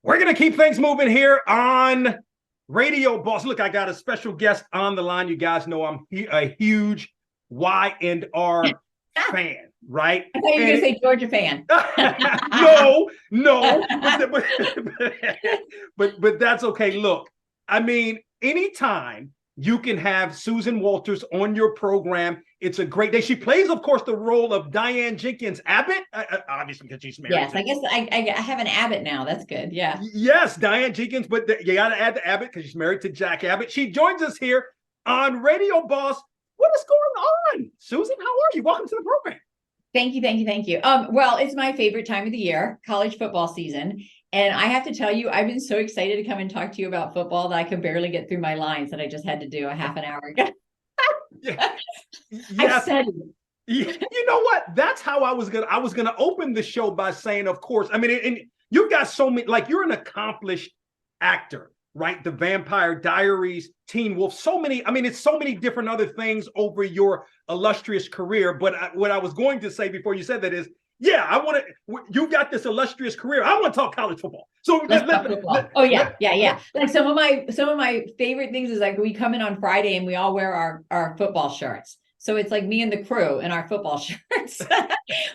We're going to keep things moving here on Radio Boss. Look, I got a special guest on the line. You guys know I'm a huge Y&R fan, right? I thought you were going to say Georgia fan. No, but that's okay. Look, I mean, anytime you can have Susan Walters on your program, it's a great day. She plays, of course, the role of Diane Jenkins Abbott, obviously because she's married. Yes, I guess I have an Abbott now. That's good. Yeah. Yes, Diane Jenkins, but you got to add the Abbott because she's married to Jack Abbott. She joins us here on Radio Boss. What is going on? Susan, how are you? Welcome to the program. Thank you. Well, it's my favorite time of the year, college football season. And I have to tell you, I've been so excited to come and talk to you about football that I could barely get through my lines that I just had to do a half an hour ago. Yes. I said it. You know what? That's how I was gonna open the show by saying, of course. I mean, and you've got so many, like you're an accomplished actor, right? The Vampire Diaries, Teen Wolf, so many. I mean, it's so many different other things over your illustrious career. But what I was going to say before you said that is, yeah, I want to. You got this illustrious career. I want to talk college football. So let's talk football. Yeah. Like some of my favorite things is like we come in on Friday and we all wear our football shirts. So it's like me and the crew in our football shirts.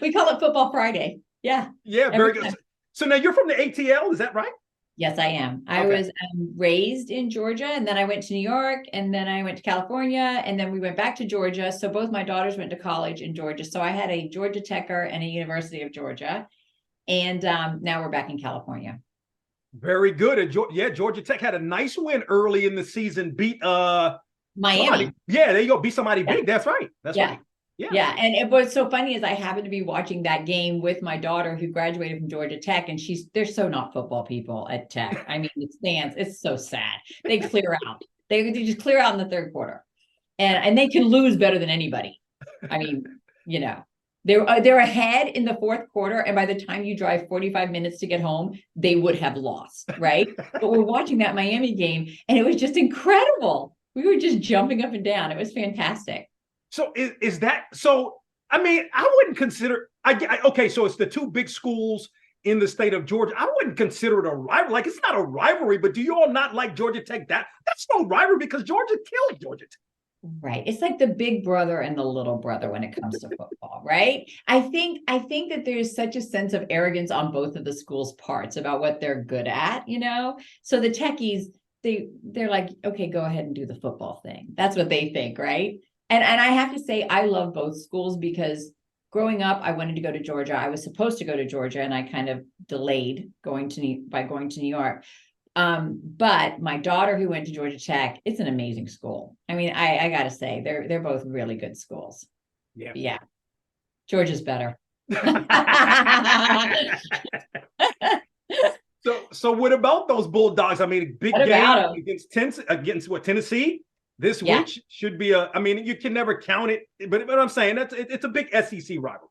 We call it Football Friday. Yeah. Yeah, very good. So now you're from the ATL, is that right? Yes, I am. I was raised in Georgia, and then I went to New York, and then I went to California, and then we went back to Georgia. So both my daughters went to college in Georgia. So I had a Georgia Techer and a University of Georgia, and now we're back in California. Very good. And Georgia Tech had a nice win early in the season, beat Miami. Somebody. Yeah, there you go. Beat somebody big. That's right. That's right. Yeah. And what's so funny is I happened to be watching that game with my daughter who graduated from Georgia Tech, and they're so not football people at Tech. I mean, the stands, it's so sad. They clear out. They just clear out in the third quarter. And they can lose better than anybody. I mean, you know, they're ahead in the fourth quarter, and by the time you drive 45 minutes to get home, they would have lost, right? But we're watching that Miami game, and it was just incredible. We were just jumping up and down. It was fantastic. So is that so? I mean, I wouldn't consider. Okay, so it's the two big schools in the state of Georgia. I wouldn't consider it a rivalry. Like, it's not a rivalry, but do you all not like Georgia Tech? That's no rivalry because Georgia killed Georgia Tech. Right. It's like the big brother and the little brother when it comes to football, right? I think that there's such a sense of arrogance on both of the schools' parts about what they're good at, you know? So the Techies, they're like, okay, go ahead and do the football thing. That's what they think, right? And I have to say, I love both schools because growing up, I wanted to go to Georgia. I was supposed to go to Georgia, and I kind of delayed going to New York. But my daughter who went to Georgia Tech, it's an amazing school. I mean, I got to say, they're both really good schools. Yeah. Georgia's better. So what about those Bulldogs? I mean, big game against Tennessee this week should be I mean, you can never count it, but I'm saying it's a big SEC rivalry.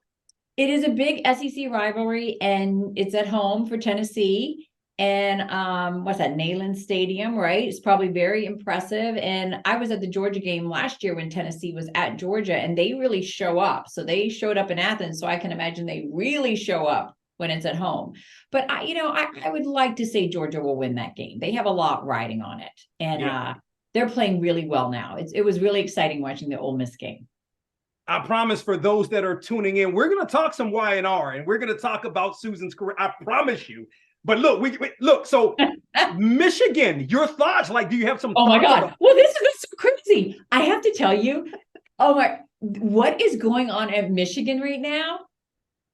It is a big SEC rivalry, and it's at home for Tennessee. And what's that, Neyland Stadium, right? It's probably very impressive. And I was at the Georgia game last year when Tennessee was at Georgia, and they really show up. So they showed up in Athens, so I can imagine they really show up when it's at home. But I would like to say Georgia will win that game. They have a lot riding on it, and they're playing really well now. It was really exciting watching the Ole Miss game. I promise, for those that are tuning in, we're going to talk some Y&R, and we're going to talk about Susan's career. I promise you. But look, look. So Michigan, your thoughts? Like, do you have some? Oh my God! Well, this is so crazy. I have to tell you, what is going on at Michigan right now?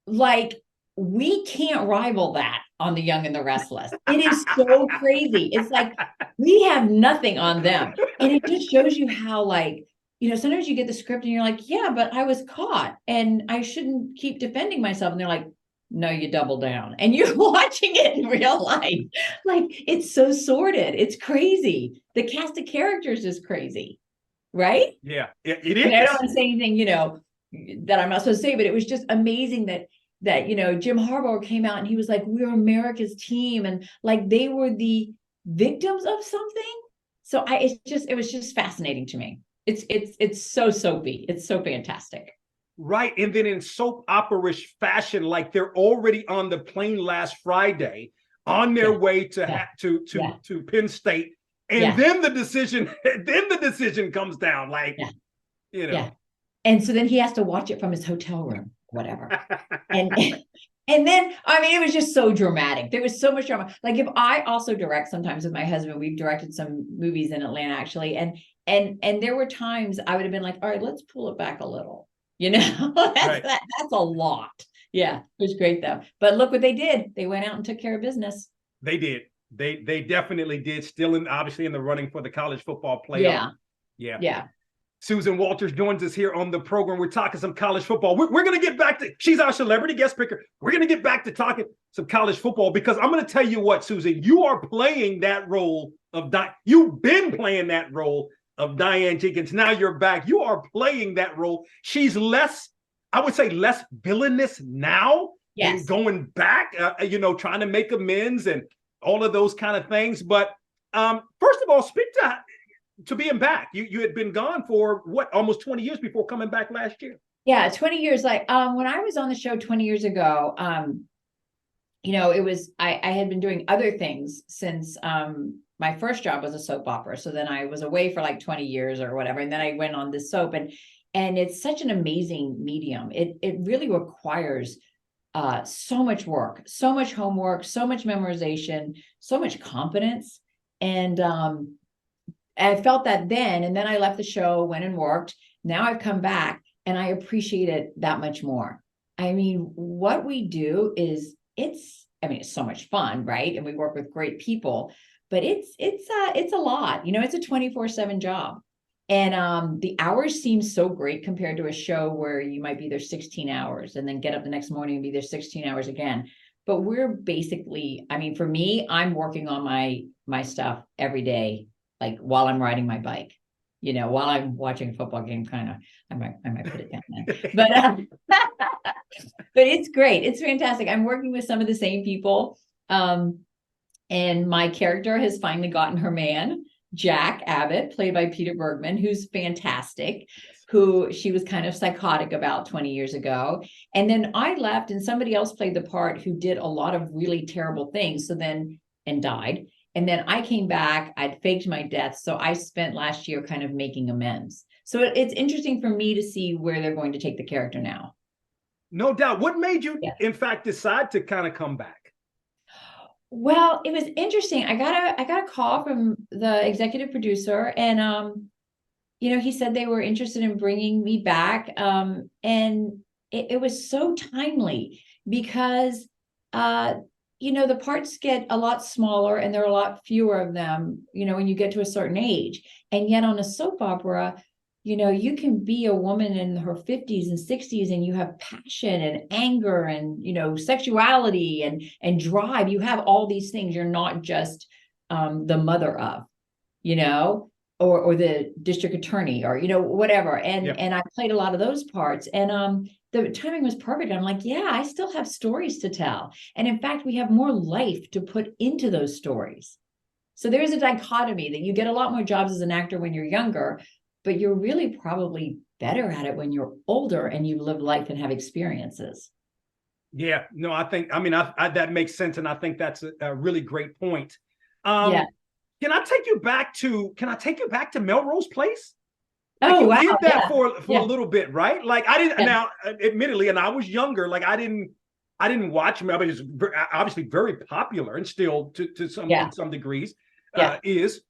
Like, we can't rival that on The Young and the Restless. It is so crazy. It's like we have nothing on them, and it just shows you how, like, sometimes you get the script and you're like, yeah, but I was caught, and I shouldn't keep defending myself, and they're like, no, you double down, and you're watching it in real life. Like, it's so sordid. It's crazy. The cast of characters is crazy, right? Yeah, it is. And I don't want to say anything, that I'm not supposed to say, but it was just amazing that Jim Harbaugh came out and he was like, we're America's team. And like, they were the victims of something. So it was just fascinating to me. It's so soapy. It's so fantastic. Right. And then in soap opera-ish fashion, like they're already on the plane last Friday on their way to Penn State, and then the decision comes down, like, you know. Yeah. And so then he has to watch it from his hotel room, whatever. And then, I mean, it was just so dramatic. There was so much drama. Like, if I also direct sometimes with my husband, we've directed some movies in Atlanta, actually. And there were times I would have been like, all right, let's pull it back a little. You know, that's a lot. Yeah, it was great though. But look what they did. They went out and took care of business. They did. They definitely did. Still obviously in the running for the college football playoff. Yeah. Susan Walters joins us here on the program. We're talking some college football. We're going to get back to, she's our celebrity guest picker. We're going to get back to talking some college football, because I'm going to tell you what, Susan, you are playing that role of, you've been playing that role of Diane Jenkins. Now you're back. You are playing that role. She's less, I would say, less villainous now. Yes. And going back, trying to make amends and all of those kind of things. But first of all, speak to being back. You had been gone for what, almost 20 years before coming back last year. Yeah, 20 years. Like when I was on the show 20 years ago, it was, I had been doing other things since my first job was a soap opera. So then I was away for like 20 years or whatever. And then I went on this soap, and it's such an amazing medium. It really requires so much work, so much homework, so much memorization, so much confidence. And I felt that then, and then I left the show, went and worked. Now I've come back and I appreciate it that much more. I mean, what we do is it's so much fun, right? And we work with great people, but it's a lot, it's a 24/7 job. And the hours seem so great compared to a show where you might be there 16 hours and then get up the next morning and be there 16 hours again. But we're basically, for me, I'm working on my stuff every day, like while I'm riding my bike, while I'm watching a football game, kind of, I might put it down then. But it's great. It's fantastic. I'm working with some of the same people. And my character has finally gotten her man, Jack Abbott, played by Peter Bergman, who's fantastic, who she was kind of psychotic about 20 years ago. And then I left and somebody else played the part who did a lot of really terrible things. And died. And then I came back, I'd faked my death. So I spent last year kind of making amends. So it's interesting for me to see where they're going to take the character now. No doubt. What made you, in fact, decide to kind of come back? Well, it was interesting. I got a call from the executive producer, and he said they were interested in bringing me back. And it was so timely because the parts get a lot smaller and there are a lot fewer of them, when you get to a certain age. And yet on a soap opera, you can be a woman in her 50s and 60s and you have passion and anger and, sexuality and drive. You have all these things. You're not just the mother of, or the district attorney or, whatever. And I played a lot of those parts. And the timing was perfect. I'm like, yeah, I still have stories to tell. And in fact, we have more life to put into those stories. So there is a dichotomy that you get a lot more jobs as an actor when you're younger, but you're really probably better at it when you're older and you live life and have experiences. Yeah, no, I think, that makes sense. And I think that's a really great point. Can I take you back to Melrose Place? Like you did that for a little bit, right? Like I didn't, now admittedly, and I was younger, like I didn't watch him. It's obviously very popular and still to some degrees is.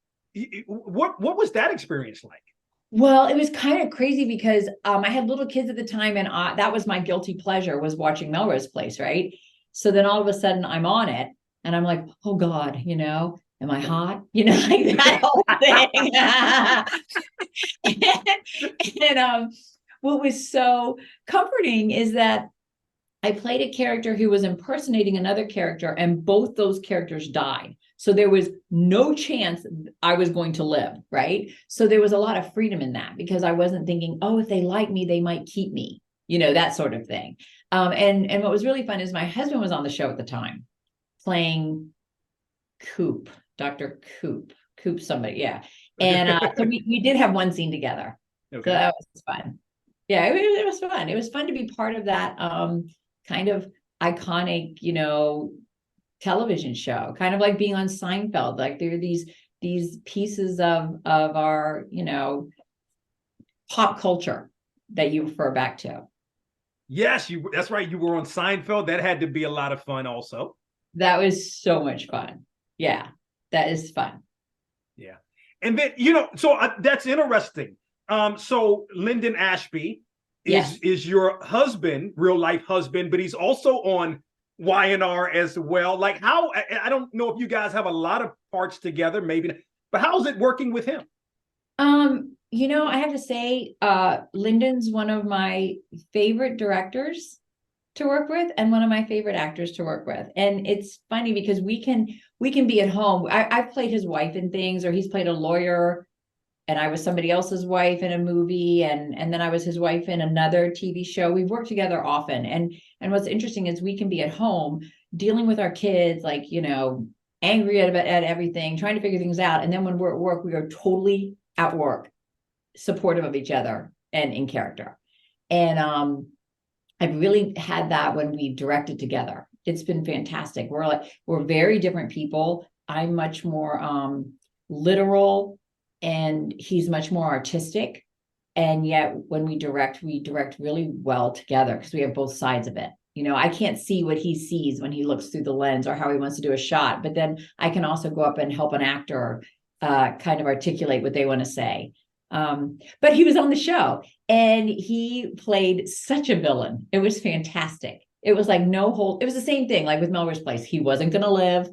What was that experience like? Well, it was kind of crazy because I had little kids at the time, and that was my guilty pleasure, was watching Melrose Place, right? So then all of a sudden I'm on it and I'm like, oh God, am I hot? Like that whole thing. And what was so comforting is that I played a character who was impersonating another character, and both those characters died. So there was no chance I was going to live, right? So there was a lot of freedom in that because I wasn't thinking, oh, if they like me, they might keep me, that sort of thing. And what was really fun is my husband was on the show at the time playing Coop, Dr. Coop somebody, yeah. And so we did have one scene together. Okay. So that was fun. Yeah, it was fun. It was fun to be part of that kind of iconic, television show, kind of like being on Seinfeld. Like there are these pieces of our, pop culture that you refer back to. Yes, that's right. You were on Seinfeld. That had to be a lot of fun also. That was so much fun. Yeah, that is fun. Yeah. And then, so that's interesting. So Lyndon Ashby is your husband, real life husband, but he's also on Y&R as well. Like how, I don't know if you guys have a lot of parts together, maybe, but how's it working with him? I have to say, Lyndon's one of my favorite directors to work with and one of my favorite actors to work with. And it's funny because we can be at home. I've played his wife in things, or he's played a lawyer, and I was somebody else's wife in a movie, and then I was his wife in another TV show. We've worked together often. And what's interesting is we can be at home dealing with our kids, like, angry at everything, trying to figure things out. And then when we're at work, we are totally at work, supportive of each other and in character. And I've really had that when we directed together. It's been fantastic. We're very different people. I'm much more literal, and he's much more artistic. And yet when we direct really well together because we have both sides of it. I can't see what he sees when he looks through the lens or how he wants to do a shot, but then I can also go up and help an actor kind of articulate what they want to say. But he was on the show and he played such a villain. It was fantastic. It was like it was the same thing, like with Melrose Place. He wasn't going to live.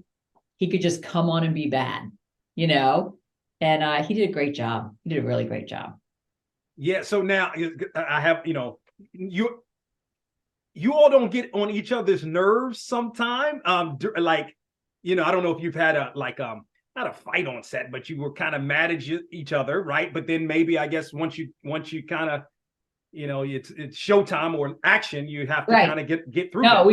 He could just come on and be bad, and he did a great job. He did a really great job. Yeah. So now I have, you all don't get on each other's nerves sometime. I don't know if you've had not a fight on set, but you were kind of mad at each other, right? But then maybe I guess once you kind of, it's showtime or action, you have to kind of get through. No,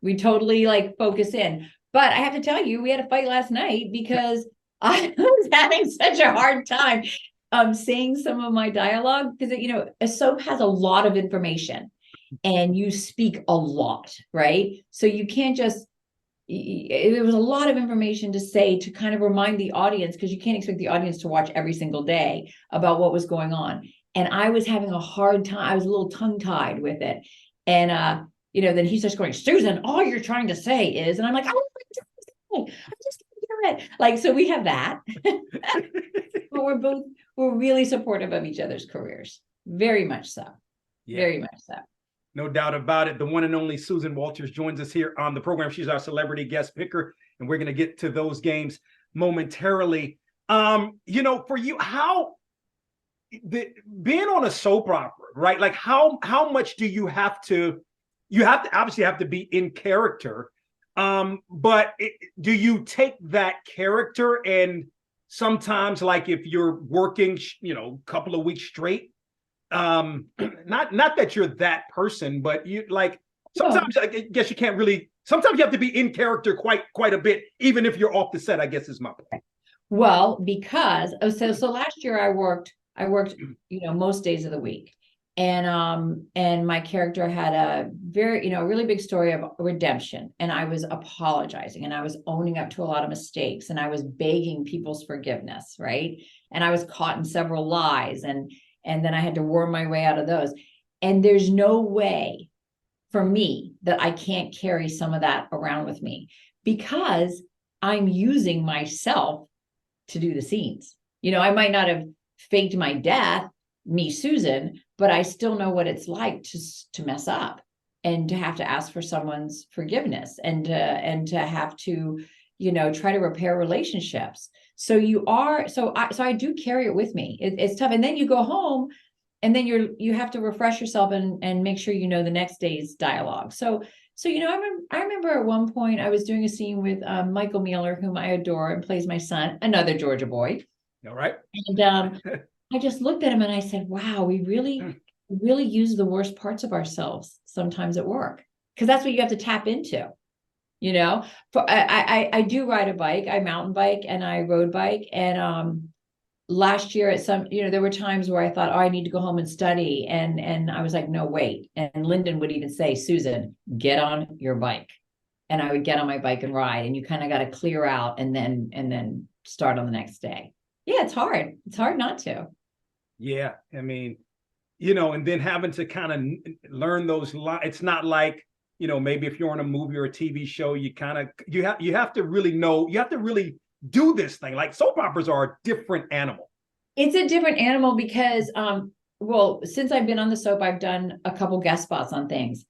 we totally like focus in. But I have to tell you, we had a fight last night because I was having such a hard time saying some of my dialogue because a soap has a lot of information and you speak a lot, right? So you can't just. There was a lot of information to say to kind of remind the audience, because you can't expect the audience to watch every single day about what was going on. And I was having a hard time. I was a little tongue-tied with it. And, then he starts going, Susan, all you're trying to say is, and I'm like, I'm just going to hear it. Like, so we have that. But we're really supportive of each other's careers. Very much so. Yeah. Very much so. No doubt about it. The one and only Susan Walters joins us here on the program. She's our celebrity guest picker, and we're going to get to those games momentarily. For you, how being on a soap opera, right? Like how much do you have to obviously have to be in character. But do you take that character and sometimes like if you're working, a couple of weeks straight, not that you're that person, but you like sometimes I guess you can't really, sometimes you have to be in character quite a bit, even if you're off the set, I guess is my point. Well, because so last year I worked, most days of the week. And my character had a very, a really big story of redemption. And I was apologizing and I was owning up to a lot of mistakes and I was begging people's forgiveness. Right. And I was caught in several lies and then I had to worm my way out of those. And there's no way for me that I can't carry some of that around with me because I'm using myself to do the scenes. I might not have faked my death, me, Susan, but I still know what it's like to mess up and to have to ask for someone's forgiveness and to have to, try to repair relationships. So I do carry it with me. It's tough. And then you go home and then you have to refresh yourself and make sure the next day's dialogue. So I remember at one point I was doing a scene with Michael Mueller, whom I adore and plays my son, another Georgia boy. All right. And I just looked at him and I said, wow, we really use the worst parts of ourselves sometimes at work. Because that's what you have to tap into, I do ride a bike, I mountain bike and I road bike. And last year at there were times where I thought, I need to go home and study. And I was like, no, wait. And Lyndon would even say, Susan, get on your bike. and I would get on my bike and ride, and you kind of got to clear out and then start on the next day. Yeah, it's hard. It's hard not to. Yeah, I mean, and then having to kind of learn those lines. It's not like, maybe if you're on a movie or a TV show, you have to really know, you have to really do this thing. Like soap operas are a different animal. It's a different animal because, well, since I've been on the soap, I've done a couple guest spots on things.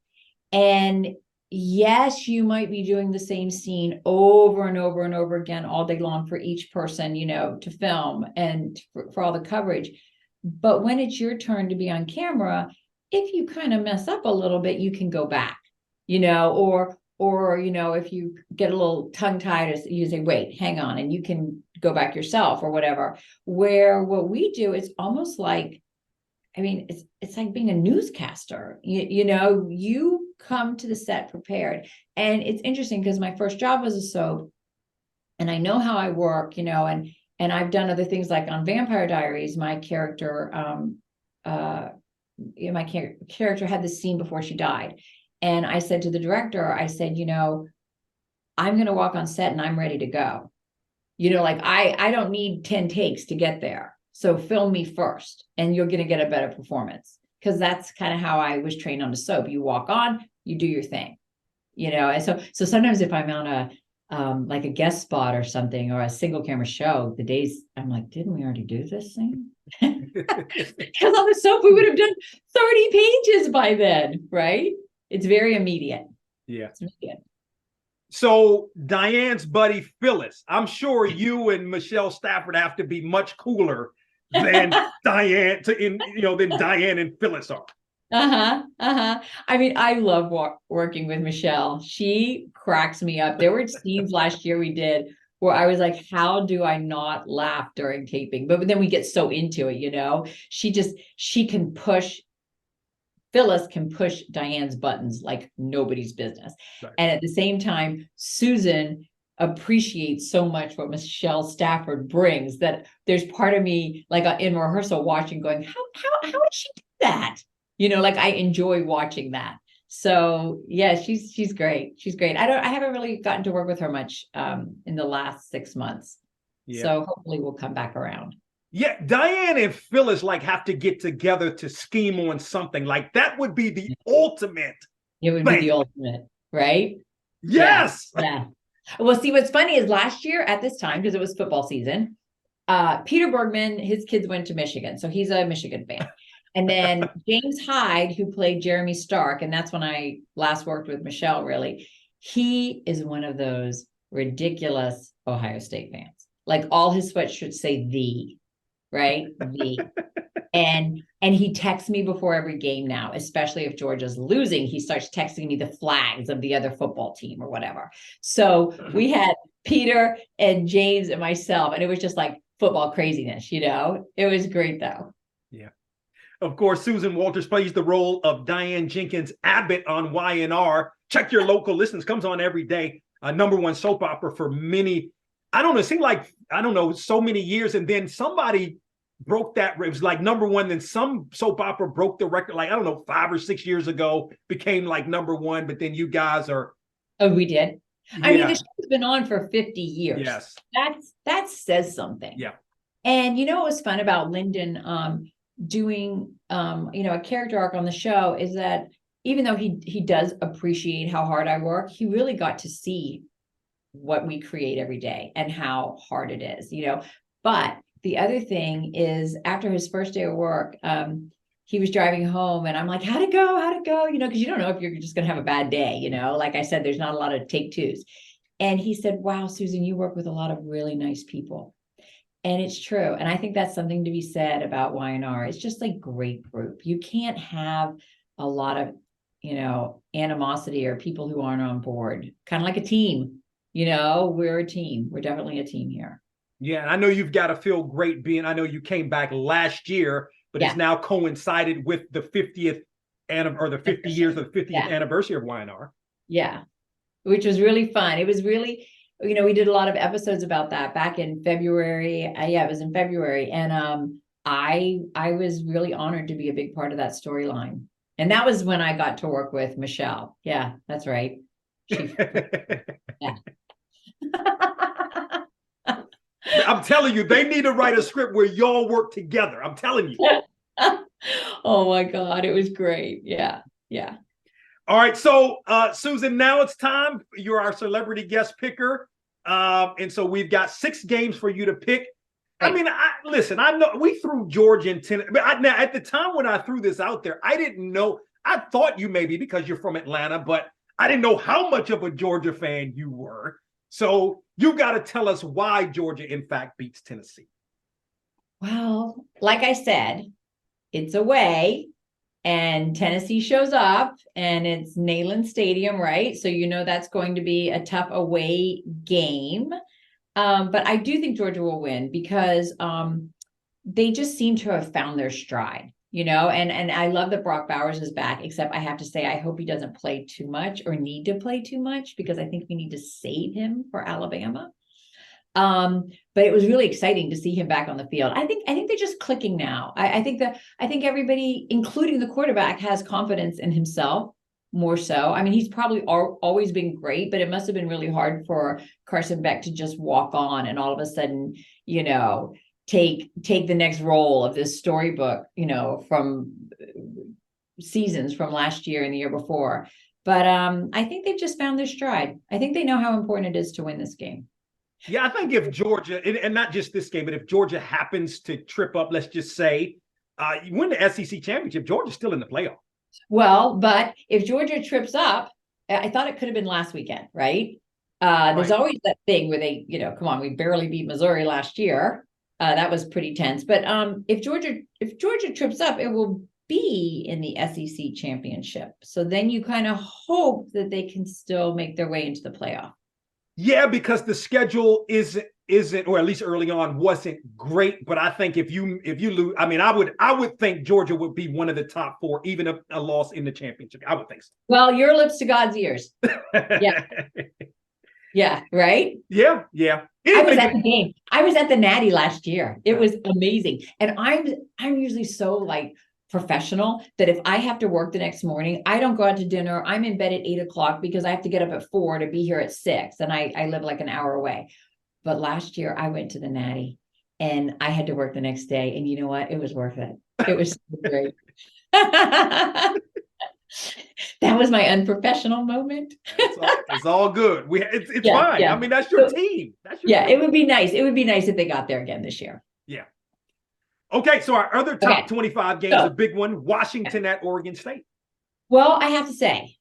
And yes, you might be doing the same scene over and over and over again all day long for each person, to film and for all the coverage. But when it's your turn to be on camera, if you kind of mess up a little bit, you can go back, or if you get a little tongue-tied, you say, wait, hang on, and you can go back yourself or whatever. Where what we do, it's almost like, it's like being a newscaster. You come to the set prepared. And it's interesting because my first job was a soap, and I know how I work, and I've done other things like on Vampire Diaries, my character, character had this scene before she died. And I said to the director, I said, I'm going to walk on set and I'm ready to go. I don't need 10 takes to get there. So film me first and you're going to get a better performance. Because that's kind of how I was trained on the soap. You walk on, you do your thing, and so sometimes if I'm on a, like a guest spot or something, or a single camera show, the days I'm like, didn't we already do this thing? Because on the soap, we would have done 30 pages by then, right? It's very immediate. Yeah. It's immediate. So Diane's buddy, Phyllis, I'm sure you and Michelle Stafford have to be much cooler than Diane than Diane and Phyllis are. I love working with Michelle. She cracks me up. There were scenes last year we did where I was like, how do I not laugh during taping? But then we get so into it, Phyllis can push Diane's buttons like nobody's business. Right. And at the same time, Susan appreciates so much what Michelle Stafford brings that there's part of me like in rehearsal watching going, how did she do that? I enjoy watching that. So yeah, she's great. She's great. I haven't really gotten to work with her much in the last 6 months. Yeah. So hopefully we'll come back around. Yeah, Diane and Phyllis have to get together to scheme on something. Like that would be the ultimate. It would be the ultimate, right? Yes. Yeah. Well, see, what's funny is last year at this time, because it was football season, Peter Bergman, his kids went to Michigan. So he's a Michigan fan. And then James Hyde, who played Jeremy Stark, and that's when I last worked with Michelle, really, he is one of those ridiculous Ohio State fans. Like all his sweatshirts say "the," right? The. And he texts me before every game now, especially if Georgia's losing. He starts texting me the flags of the other football team or whatever. So we had Peter and James and myself, and it was just like football craziness, It was great, though. Yeah. Of course, Susan Walters plays the role of Diane Jenkins Abbott on YNR. Check your local listens. Comes on every day. #1 soap opera for many, I don't know, it seemed like, so many years. And then somebody broke that. It was like #1. Then some soap opera broke the record, 5 or 6 years ago, became like #1. But then you guys are. Oh, we did. Yeah. The show's been on for 50 years. Yes. That says something. Yeah. And what was fun about Lyndon doing a character arc on the show is that even though he does appreciate how hard I work, he really got to see what we create every day and how hard it is, But the other thing is, after his first day of work, he was driving home and I'm like, how'd it go? Because you don't know if you're just going to have a bad day, Like I said, there's not a lot of take twos. And he said, wow, Susan, you work with a lot of really nice people. And it's true. And I think that's something to be said about YNR. It's just like great group. You can't have a lot of, animosity or people who aren't on board. Kind of like a team, we're a team. We're definitely a team here. Yeah, and I know you've got to feel great I know you came back last year, but It's now coincided with the 50th or the 50 years of the 50th anniversary of YNR. Yeah, which was really fun. It was really, we did a lot of episodes about that back in February. It was in February. And I was really honored to be a big part of that storyline. And that was when I got to work with Michelle. Yeah, that's right. Yeah. I'm telling you, they need to write a script where y'all work together. I'm telling you. Oh my God, it was great. Yeah. Yeah. All right. So, Susan, now it's time. You're our celebrity guest picker. And so we've got 6 games for you to pick. Right. I mean, listen, I know we threw Georgia and Tennessee. But now, at the time when I threw this out there, I didn't know. I thought you maybe because you're from Atlanta, but I didn't know how much of a Georgia fan you were. So you got to tell us why Georgia, in fact, beats Tennessee. Well, like I said, it's away and Tennessee shows up and it's Neyland Stadium, right? So that's going to be a tough away game. But I do think Georgia will win because they just seem to have found their stride, and I love that Brock Bowers is back, except I have to say, I hope he doesn't play too much or need to play too much because I think we need to save him for Alabama. But it was really exciting to see him back on the field. I think they're just clicking now. I think everybody, including the quarterback, has confidence in himself more so. I mean, he's probably always been great, but it must have been really hard for Carson Beck to just walk on and all of a sudden, take the next role of this storybook, from seasons from last year and the year before. But I think they've just found their stride. I think they know how important it is to win this game. Yeah, I think if Georgia, and not just this game, but if Georgia happens to trip up, let's just say, you win the SEC championship, Georgia's still in the playoff. Well, but if Georgia trips up, I thought it could have been last weekend, right? There's always that thing where they, come on, we barely beat Missouri last year. That was pretty tense. But if Georgia trips up, it will be in the SEC championship. So then you kind of hope that they can still make their way into the playoff. Yeah, because the schedule isn't, or at least early on, wasn't great. But I think if you lose, I mean, I would think Georgia would be one of the top 4, even a loss in the championship. I would think so. Well, your lips to God's ears. Yeah. Yeah. Right. Yeah. I was at the game. I was at the Natty last year. It was amazing. And I'm usually so professional that if I have to work the next morning, I don't go out to dinner. I'm in bed at 8:00 because I have to get up at 4 to be here at 6. And I live an hour away. But last year I went to the Natty and I had to work the next day. And you know what? It was worth it. It was so great. That was my unprofessional moment. It's all good. It's fine. Yeah. I mean, that's your team. Team. It would be nice. It would be nice if they got there again this year. Yeah. Okay, so our other top 25 games, a big one, Washington at Oregon State. Well, I have to say,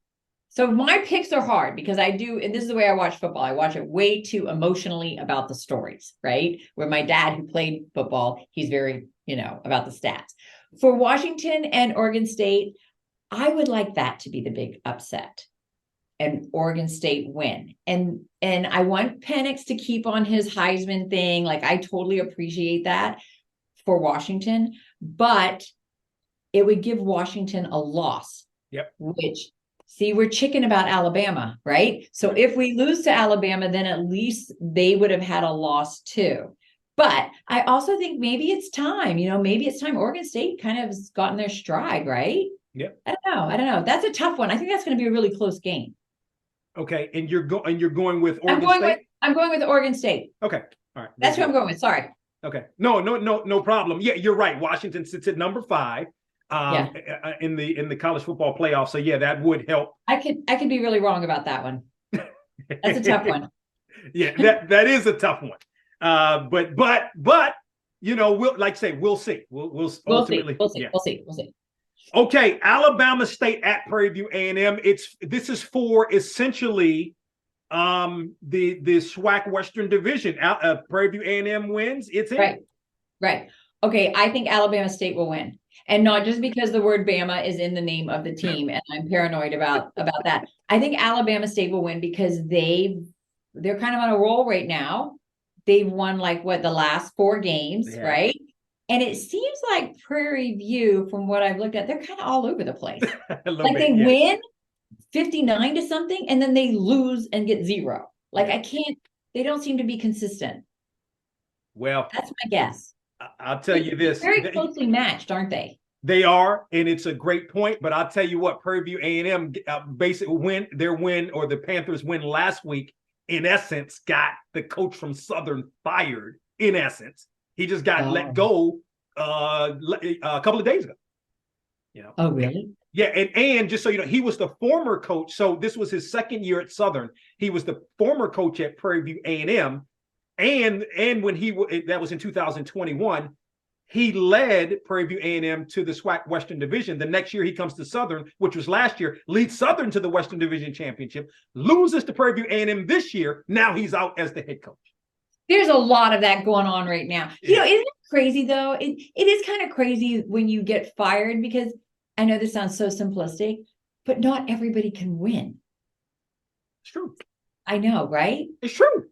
so my picks are hard because I do, and this is the way I watch football. I watch it way too emotionally about the stories, right? Where my dad, who played football, he's very, about the stats. For Washington and Oregon State, I would like that to be the big upset and Oregon State win. And I want Penix to keep on his Heisman thing. I totally appreciate that for Washington, but it would give Washington a loss. Yep. Which, see, we're chicken about Alabama, right? So if we lose to Alabama, then at least they would have had a loss too. But I also think maybe it's time, maybe it's time Oregon State kind of has gotten their stride, right? Yeah. I don't know. That's a tough one. I think that's going to be a really close game. Okay. And you're going with Oregon State? I'm going with Oregon State. Okay. All right. That's who I'm going with. Sorry. Okay. No problem. Yeah, you're right. Washington sits at number 5 in the college football playoff. So yeah, that would help. I could be really wrong about that one. That's a tough one. Yeah, that is a tough one. But we'll see. We'll ultimately see. We'll see. Okay, Alabama State at Prairie View A&M. This is for essentially the SWAC Western Division. Prairie View A&M wins. It's in. Right. Okay, I think Alabama State will win, and not just because the word Bama is in the name of the team, and I'm paranoid about that. I think Alabama State will win because they're kind of on a roll right now. They've won the last 4 games, right? And it seems like Prairie View, from what I've looked at, they're kind of all over the place. Win 59 to something, and then they lose and get 0. They don't seem to be consistent. Well, that's my guess. I'll tell you this. Very closely matched, aren't they? They are, and it's a great point. But I'll tell you what, Prairie View A&M basically the Panthers win last week, in essence, got the coach from Southern fired. In essence, he just got let go a couple of days ago. Oh, really? Yeah, and just so you know, he was the former coach. So this was his second year at Southern. He was the former coach at Prairie View A&M, and when that was in 2021. He led Prairie View A&M to the SWAC Western Division. The next year he comes to Southern, which was last year, leads Southern to the Western Division Championship, loses to Prairie View A&M this year. Now he's out as the head coach. There's a lot of that going on right now. Yeah. Isn't it crazy though? It is kind of crazy when you get fired, because I know this sounds so simplistic, but not everybody can win. It's true. I know, right? It's true.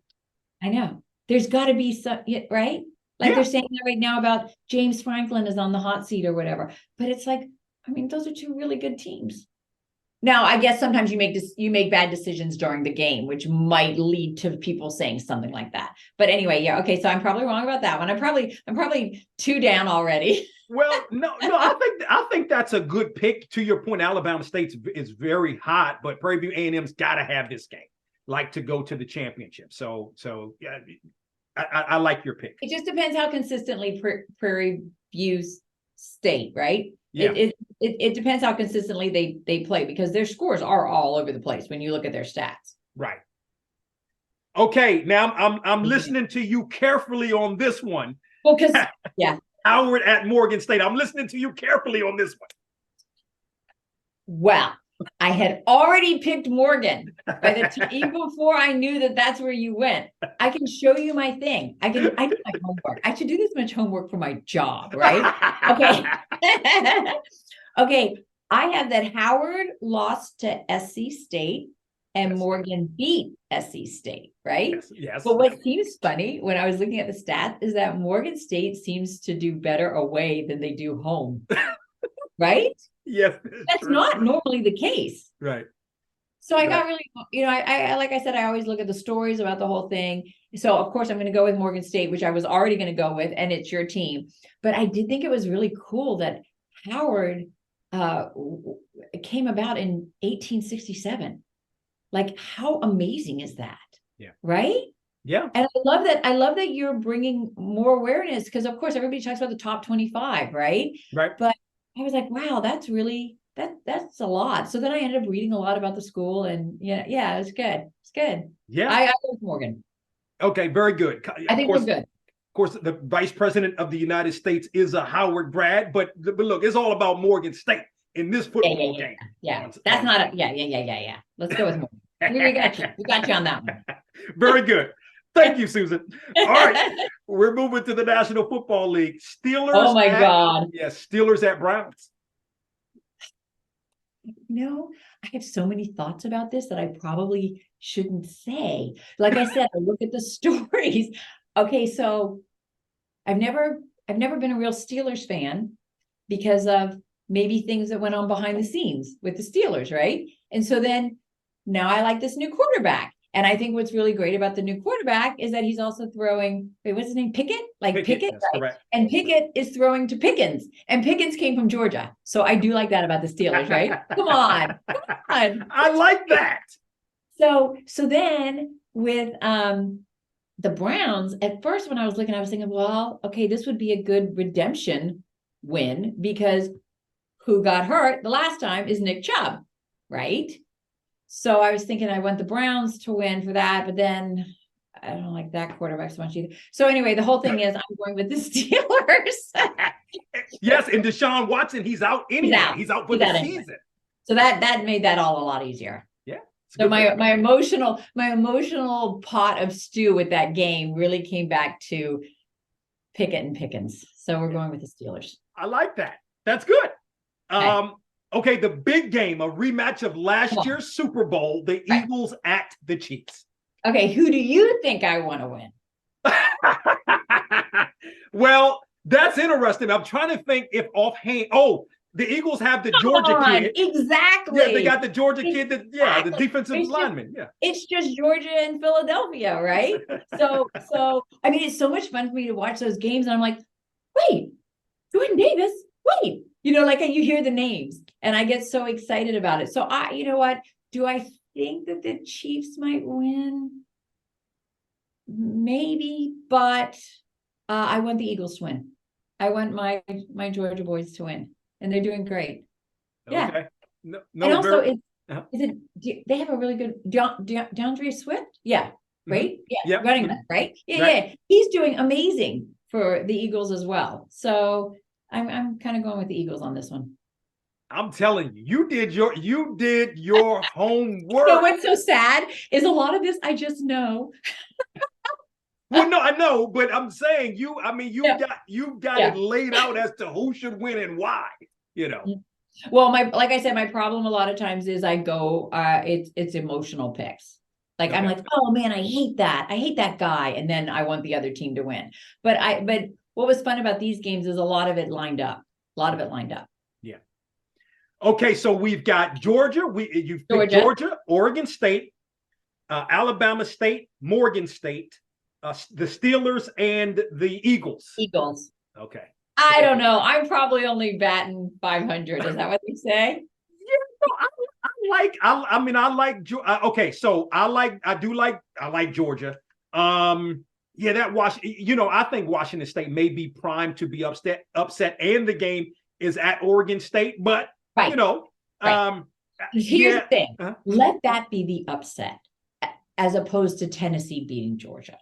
I know. There's got to be some, right? Like they're saying that right now about James Franklin is on the hot seat or whatever. But it's like, I mean, those are two really good teams. Now, I guess sometimes you make bad decisions during the game, which might lead to people saying something like that. But anyway, yeah, okay. So I'm probably wrong about that one. I'm probably 2 down already. Well, no, I think that's a good pick. To your point, Alabama State is very hot, but Prairie View A&M's got to have this game, like to go to the championship. So yeah. I like your pick. It just depends how consistently Prairie View's State, right? Yeah. It depends how consistently they play, because their scores are all over the place when you look at their stats. Right. Okay, now I'm listening to you carefully on this one. Well, because yeah, Howard at Morgan State. I'm listening to you carefully on this one. Well, I had already picked Morgan by the time, even before I knew that that's where you went. I can show you my thing. I do my homework. I should do this much homework for my job, right? Okay. Okay. I have that Howard lost to SC State and Morgan beat SC State, right? Yes. But what seems funny when I was looking at the stats is that Morgan State seems to do better away than they do home, right? Yes, that's true. Not normally the case, right? So I got really, I like I said, I always look at the stories about the whole thing. So of course I'm going to go with Morgan State, which I was already going to go with, and it's your team. But I did think it was really cool that Howard came about in 1867. Like, how amazing is that? Yeah. Right. Yeah. And I love that you're bringing more awareness, because of course everybody talks about the top 25, right? Right. But I was like, wow, that's really, that's a lot. So then I ended up reading a lot about the school, and yeah, it's good. It's good. Yeah. I go with Morgan. Okay, very good. I think we're good. Of course, the Vice President of the United States is a Howard grad, but look, it's all about Morgan State in this football game. Yeah, that's not a, yeah. Let's go with Morgan. We got you. We got you on that one. Very good. Thank you, Susan. All right, we're moving to the National Football League. Steelers. Oh my God. Yes, Steelers at Browns. I have so many thoughts about this that I probably shouldn't say. Like I said, I look at the stories. Okay, so I've never been a real Steelers fan because of maybe things that went on behind the scenes with the Steelers, right? And so then now I like this new quarterback. And I think what's really great about the new quarterback is that he's also throwing, what's his name? Pickett? Pickett, right? Correct. And Pickett is throwing to Pickens. And Pickens came from Georgia. So I do like that about the Steelers, right? Come on. I like that. So then with the Browns, at first when I was looking, I was thinking, well, okay, this would be a good redemption win, because who got hurt the last time is Nick Chubb, right? So I was thinking I want the Browns to win for that, but then I don't like that quarterback so much either. So anyway, the whole thing is I'm going with the Steelers. Yes, and Deshaun Watson, he's out anyway. He's out for the season. So that made that all a lot easier. Yeah. So my emotional pot of stew with that game really came back to Pickett and Pickens. So we're going with the Steelers. I like that. That's good. Okay, the big game, a rematch of last year's Super Bowl, the Eagles at the Chiefs. Okay, who do you think I want to win? Well, that's interesting. I'm trying to think if offhand. Oh, the Eagles have the Georgia kid. Exactly. Yeah, they got the Georgia kid. The defensive lineman. Yeah. It's just Georgia and Philadelphia, right? So I mean, it's so much fun for me to watch those games, and I'm like, wait, Jordan Davis. Wait, like you hear the names and I get so excited about it. So you know what? Do I think that the Chiefs might win? Maybe, but I want the Eagles to win. I want my Georgia boys to win, and they're doing great. Yeah. Okay. No, and also, they have a really good DeAndre Swift? Yeah. Right? Yeah. Yep. Running back, right? Yeah, Right. yeah. He's doing amazing for the Eagles as well. So I'm kind of going with the Eagles on this one. I'm telling you, you did your homework. So what's so sad is a lot of this I just know. Well, no, I know, but I'm saying you've got it laid out as to who should win and why, Well, like I said, my problem a lot of times is I go, it's emotional picks. Like, okay. I'm like, oh man, I hate that guy. And then I want the other team to win. But what was fun about these games is a lot of it lined up. Yeah. Okay. So we've got Georgia. You've picked Georgia, Oregon State, Alabama State, Morgan State, the Steelers, and the Eagles. Okay. I don't know. I'm probably only batting 500. Is that what they say? I like Georgia. I think Washington State may be primed to be upset, and the game is at Oregon State, but right. Here's the thing. Let that be the upset as opposed to Tennessee beating Georgia.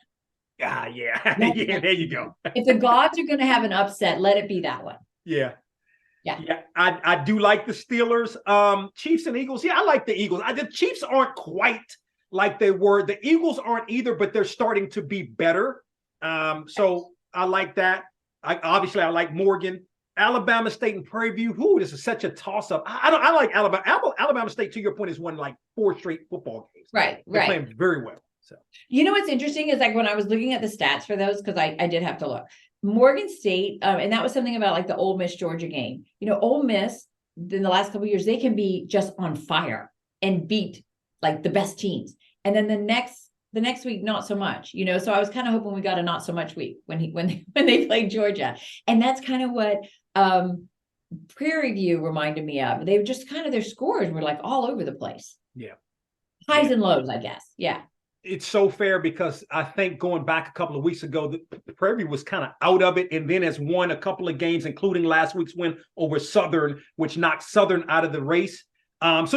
Yeah. There you go. If the gods are going to have an upset, let it be that one. Yeah. I do like the Steelers. Chiefs and Eagles. Yeah, I like the Eagles. The Chiefs aren't quite like they were. The Eagles aren't either, but they're starting to be better. So I like that. I like Morgan. Alabama State and Prairie View. This is such a toss-up. I like Alabama. Alabama State, to your point, has won like 4 straight football games. Right. They're playing very well. So, what's interesting is like when I was looking at the stats for those, because I did have to look. Morgan State, and that was something about like the Ole Miss Georgia game. Ole Miss in the last couple of years, they can be just on fire and beat like the best teams. And then the next week, not so much, So I was kind of hoping we got a not so much week when they played Georgia. And that's kind of what Prairie View reminded me of. They were just kind of, their scores were like all over the place. Yeah. Highs and lows, I guess. Yeah. It's so fair because I think going back a couple of weeks ago, the Prairie View was kind of out of it and then has won a couple of games, including last week's win over Southern, which knocked Southern out of the race. It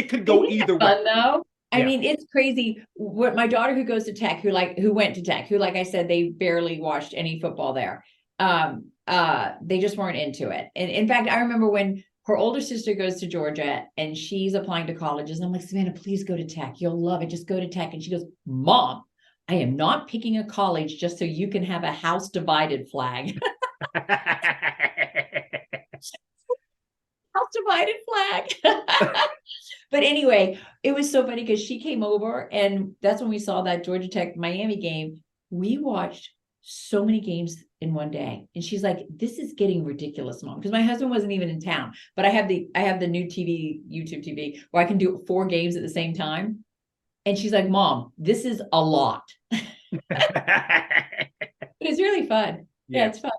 could go either way. Fun, though. I mean, it's crazy. What my daughter who goes to Tech, who went to Tech, like I said, they barely watched any football there. They just weren't into it. And in fact, I remember when her older sister goes to Georgia and she's applying to colleges. And I'm like, Savannah, please go to Tech. You'll love it. Just go to Tech. And she goes, Mom, I am not picking a college just so you can have a house divided flag. House divided flag. But anyway, it was so funny because she came over and that's when we saw that Georgia Tech Miami game. We watched so many games in one day. And she's like, this is getting ridiculous, Mom. Because my husband wasn't even in town. But I have the new YouTube TV, where I can do 4 games at the same time. And she's like, Mom, this is a lot. But it's really fun. Yeah, it's fun.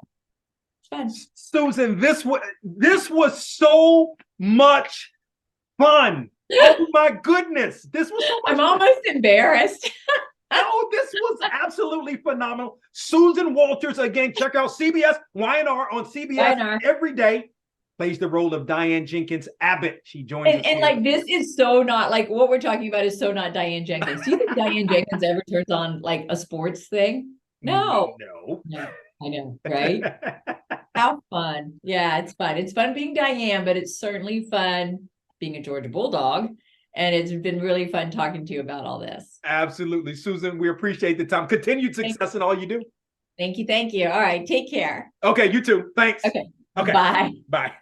It's fun. Susan, this was so much fun. Oh my goodness. This was so much I'm almost embarrassed. Oh, this was absolutely phenomenal. Susan Walters, again, check out CBS YNR on CBS every day. Plays the role of Diane Jenkins Abbott. She joins us. And like, this is so not like what we're talking about is so not Diane Jenkins. Do you think Diane Jenkins ever turns on like a sports thing? No. I know, right? How fun. Yeah, it's fun. It's fun being Diane, but it's certainly fun being a Georgia Bulldog. And it's been really fun talking to you about all this. Absolutely. Susan, we appreciate the time. Continued success in all you do. Thank you. All right. Take care. Okay, you too. Thanks. Okay. Bye. Bye.